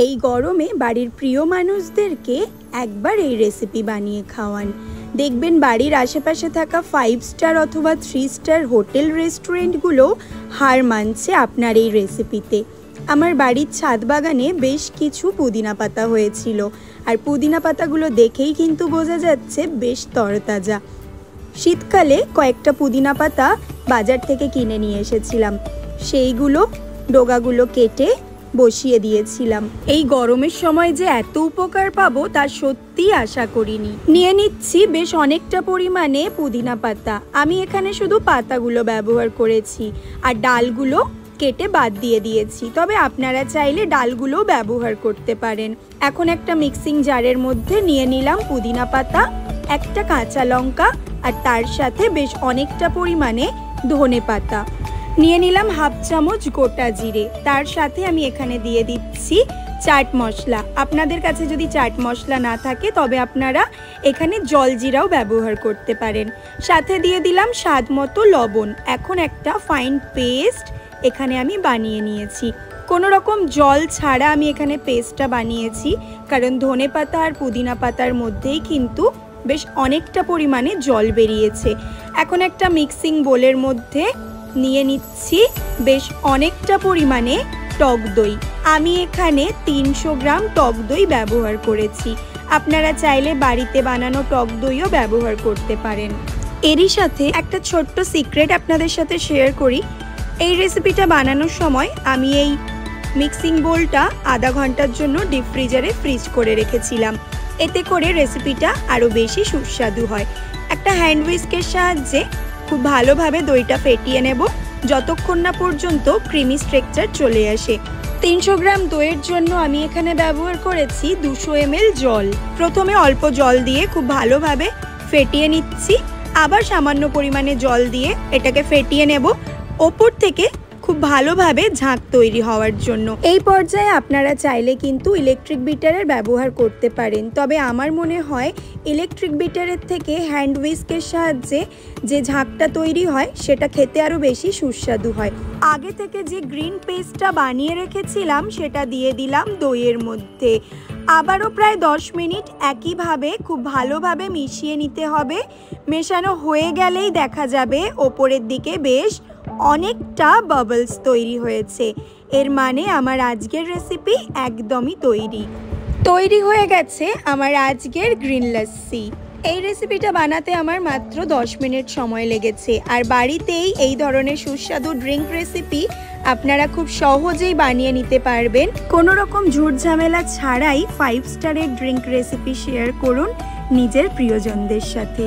এই গরমে বাড়ির প্রিয় মানুষদেরকে একবার এই রেসিপি বানিয়ে খাওয়ান। দেখবেন বাড়ির আশেপাশে থাকা 5 স্টার অথবা 3 স্টার হোটেল রেস্টুরেন্টগুলো হার মানছে আপনার এই রেসিপিতে। আমার বাড়ির ছাদ বাগানে বেশ কিছু পুদিনা পাতা হয়েছিল, আর পুদিনা পাতাগুলো দেখেই কিন্তু বোঝা যাচ্ছে বেশ তরতাজা। শীতকালে কয়েকটা পুদিনা পাতা বাজার থেকে কিনে নিয়ে এসেছিলাম, সেইগুলো ডগাগুলো কেটে বসিয়ে দিয়েছিলাম। এই গরমের সময় যে এত উপকার পাবো তা সত্যি আশা করিনি। নিয়ে নিচ্ছি বেশ অনেকটা পরিমাণে পুদিনা পাতা। আমি এখানে শুধু পাতাগুলো ব্যবহার করেছি আর ডালগুলো কেটে বাদ দিয়ে দিয়েছি, তবে আপনারা চাইলে ডালগুলোও ব্যবহার করতে পারেন। এখন একটা মিক্সিং জারের মধ্যে নিয়ে নিলাম পুদিনা পাতা, একটা কাঁচা লঙ্কা আর তার সাথে বেশ অনেকটা পরিমাণে ধনে পাতা। নিয়ে নিলাম হাফ চামচ গোটা জিরে, তার সাথে আমি এখানে দিয়ে দিচ্ছি চাট মশলা। আপনাদের কাছে যদি চাট মশলা না থাকে তবে আপনারা এখানে জলজিরাও ব্যবহার করতে পারেন। সাথে দিয়ে দিলাম স্বাদ মতো লবণ। এখন একটা ফাইন পেস্ট এখানে আমি বানিয়ে নিয়েছি। কোনো রকম জল ছাড়া আমি এখানে পেস্টটা বানিয়েছি, কারণ ধনে পাতা আর পুদিনা পাতার মধ্যেই কিন্তু বেশ অনেকটা পরিমাণে জল বেরিয়েছে। এখন একটা মিক্সিং বোলের মধ্যে নিয়ে নিচ্ছি বেশ অনেকটা পরিমাণে টক দই। আমি এখানে 300 গ্রাম টক দই ব্যবহার করেছি। আপনারা চাইলে বাড়িতে বানানো টক দইও ব্যবহার করতে পারেন। এরই সাথে একটা ছোট্ট সিক্রেট আপনাদের সাথে শেয়ার করি। এই রেসিপিটা বানানোর সময় আমি এই মিক্সিং বোলটা আধা ঘন্টার জন্য ডিপ ফ্রিজারে ফ্রিজ করে রেখেছিলাম। এতে করে রেসিপিটা আরও বেশি সুস্বাদু হয়। একটা হ্যান্ড হুইস্কের সাহায্যে খুব ভালোভাবে দইটা ফেটিয়ে নেব যতক্ষণ না পর্যন্ত ক্রিমি স্ট্রাকচার চলে আসে। 300 গ্রাম দইয়ের জন্য আমি এখানে ব্যবহার করেছি 200 ml জল। প্রথমে অল্প জল দিয়ে খুব ভালোভাবে ফেটিয়ে নিচ্ছি, আবার সামান্য পরিমাণে জল দিয়ে এটাকে ফেটিয়ে নেব ওপর থেকে খুব ভালোভাবে ঝাঁক তৈরি হওয়ার জন্য। এই পর্যায়ে আপনারা চাইলে কিন্তু ইলেকট্রিক বিটারের ব্যবহার করতে পারেন, তবে আমার মনে হয় ইলেকট্রিক বিটারের থেকে হ্যান্ড হুইস্কের সাহায্যে যে ঝাঁকটা তৈরি হয় সেটা খেতে আরও বেশি সুস্বাদু হয়। আগে থেকে যে গ্রিন পেস্টটা বানিয়ে রেখেছিলাম সেটা দিয়ে দিলাম দইয়ের মধ্যে। আবারও প্রায় 10 মিনিট একইভাবে খুব ভালোভাবে মিশিয়ে নিতে হবে। মেশানো হয়ে গেলেই দেখা যাবে ওপরের দিকে বেশ অনেকটা বাবলস তৈরি হয়েছে। এর মানে আমার আজকের রেসিপি একদমই তৈরি হয়ে গেছে আমার আজকের গ্রিন লাস্সি। এই রেসিপিটা বানাতে আমার মাত্র 10 মিনিট সময় লেগেছে, আর বাড়িতেই এই ধরনের সুস্বাদু ড্রিঙ্ক রেসিপি আপনারা খুব সহজেই বানিয়ে নিতে পারবেন। কোনো রকম ঝুট ঝামেলা ছাড়াই 5 স্টারের ড্রিঙ্ক রেসিপি শেয়ার করুন নিজের প্রিয়জনদের সাথে।